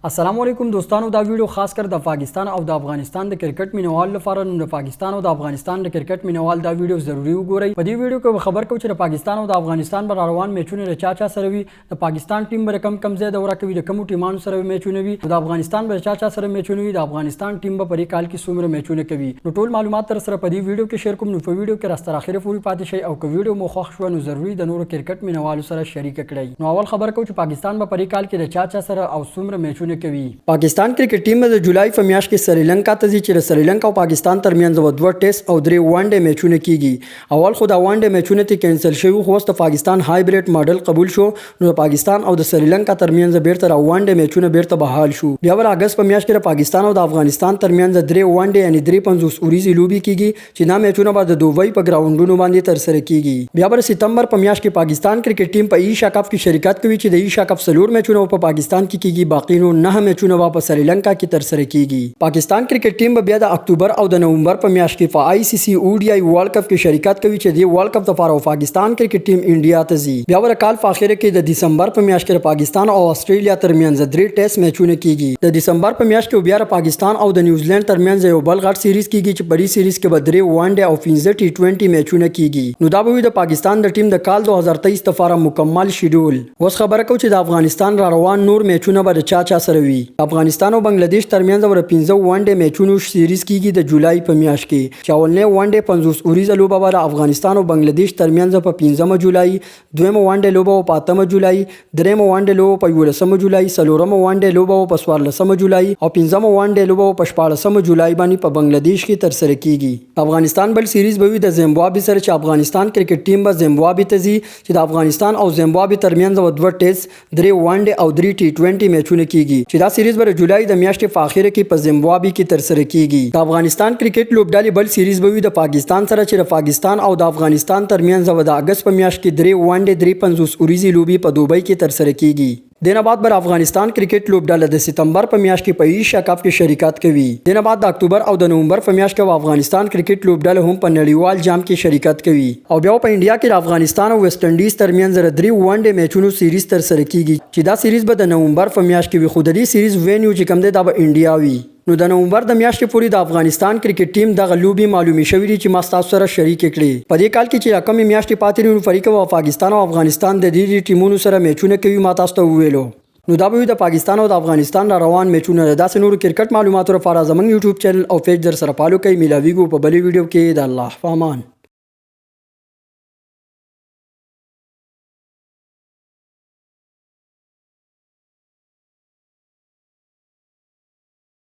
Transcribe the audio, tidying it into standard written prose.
السلام علیکم دوستانو، دا ویډیو خاص کر د پاکستان او د افغانستان د کرکټ مینوال لپاره نو د پاکستان او د افغانستان د کرکټ مینوال دا ویډیو ضروري وګورئ. په دې ویډیو کې خبر کوم چې د پاکستان او د افغانستان بر روان میچونه له چا سره وي. د پاکستان ټیم بر کم ځای دوره کوي، د کوم ټیمانو سره میچونه وي، د افغانستان بر چا سره میچونه وي، د افغانستان ټیم به په کال کې څومره میچونه کوي. نو ټول معلومات تر سره په دې ویډیو کې شیر کوم. نو په ویډیو کې راستر اخر پورې پاتې شئ او که ویډیو مو خوښ شو نو ضروري د نورو کرکټ مینوالو سره شریک کړئ. نو اول خبر کوم چې پاکستان به په کال کې د چا سره او څومره میچونه کوي. پاکستان کرکټ ټیم د جولای په میاشت کې سریلانکا ته ځي چې سریلانکا او پاکستان ترمنځ دوه ټیسټ او درې وان ډے میچونه کیږي. اول خو دا وان ډے میچونه ته کینسل شوی، خو د پاکستان هایبریډ ماډل قبول شو. نو پاکستان او د سریلانکا ترمنځ بیرته را وان ډے میچونه بیرته بحال شو. بیا ور اگست په میاشت کې پاکستان او د افغانستان ترمنځ درې وان ډے یعنی 53 اوریزي لوبي کیږي چې دا میچونه به د دوبۍ په ګراوندونو باندې تر سره کیږي. بیا ور سپتمبر په میاشت کې پاکستان کرکټ ټیم په ایشیا کپ کې شرکت کوي چې د ایشیا کپ سلور میچونه په پاکستان کې کیږي، باقی نو 9 میچونه په سریلانکا کې تر سره کیږي. پاکستان کرکټ ټیم بیا د اکتوبر او د نومبر په میاشت کې په آی سی سی او ډی آی ورلد کپ کې شرکت کوي چې د ورلد کپ لپاره پاکستان کرکټ ټیم انډیا ته ځي. بیا ور کال په اخر کې د دسمبر په میاشت کې پاکستان او استرالیا ترمنځ درې ټیسټ میچونه کیږي. د دسمبر په میاشت کې بیا پاکستان او د نیوزیلند ترمنځ یو بل غټ سیریز کیږي چې په دې سیریز کې به درې وان ډے او 15 ټي 20 میچونه کیږي. نو دا به د پاکستان د ټیم د کال 2023 لپاره مکمل شیډول. اوس خبره کوم چې د افغانستان را روان نور میچونه به چا سره وي. افغانستان او بنگلاديش ترمنځ ور 15 وان ډے میچونو سیریز کیږي د جولای په میاشت کې. چاولنه وان ډے 50 اوریزه لوبه به افغانستان او بنگلاديش ترمنځ په 15 جولای، دویم وان ډے لوبه په 8 جولای، دریم وان ډے لوبه په 11 جولای، څلورم وان ډے لوبه په 14 جولای او پنځم وان ډے لوبه په 14 جولای باندې په بنگلاديش کې تر سره کیږي. افغانستان بل سیریز به وي د زیمبابوې سره چې افغانستان کرکټ ټیم به زیمبابوې ته ځي چې د افغانستان او زیمبابوې ترمنځ دوه ټیسټ، درې وان ډے او 3 ټي 20 میچونه کیږي چې دا سیریز به جولای د میاشتې په اخر کې په زیمبابوې کې تر سره کیږي. د افغانستان کرکټ لوبډالې بل سیریز به وي د پاکستان سره چې د پاکستان او د افغانستان ترمنځ د اگست په میاشت کې درې وان ډے 53 اوریزي لوبي په دوبۍ کې تر سره کیږي. دینه بعد بر افغانستان کرکټ لوبډاله د سپتمبر په میاشت کې په ایشیا کپ کې شرکت کوي. دینه بعد د اکتوبر او د نومبر په میاشت کې افغانستان کرکټ لوبډاله هم په نړیوال جام کې شرکت کوي. او بیا په انډیا کې د افغانستان او ویسټ انډیز ترمنځ درې وان ډے میچونو سیریز تر سره کیږي چې دا سیریز به د نومبر په میاشت کې وي. خو د دې سیریز وینیو چې کوم دی دا به انډیا وي. نو د نومبر د میاشتې پورې د افغانستان کرکټ ټیم د غلوبي معلومي شوې دي چې ما تاسو سره شریک کړي. په دې کال کې چې کمی میاشتې پاتې نو فریق او پاکستان او افغانستان د دې ټیمونو سره میچونه کوي ما تاسو ته ویلو. نو دا به د پاکستان او د افغانستان را روان میچونه د داسې نورو کرکټ معلوماتو لپاره زموږ یوټیوب چینل او پیج در سره فالو کړئ. ملاویږو په بلې ویډیو کې. د الله په امان.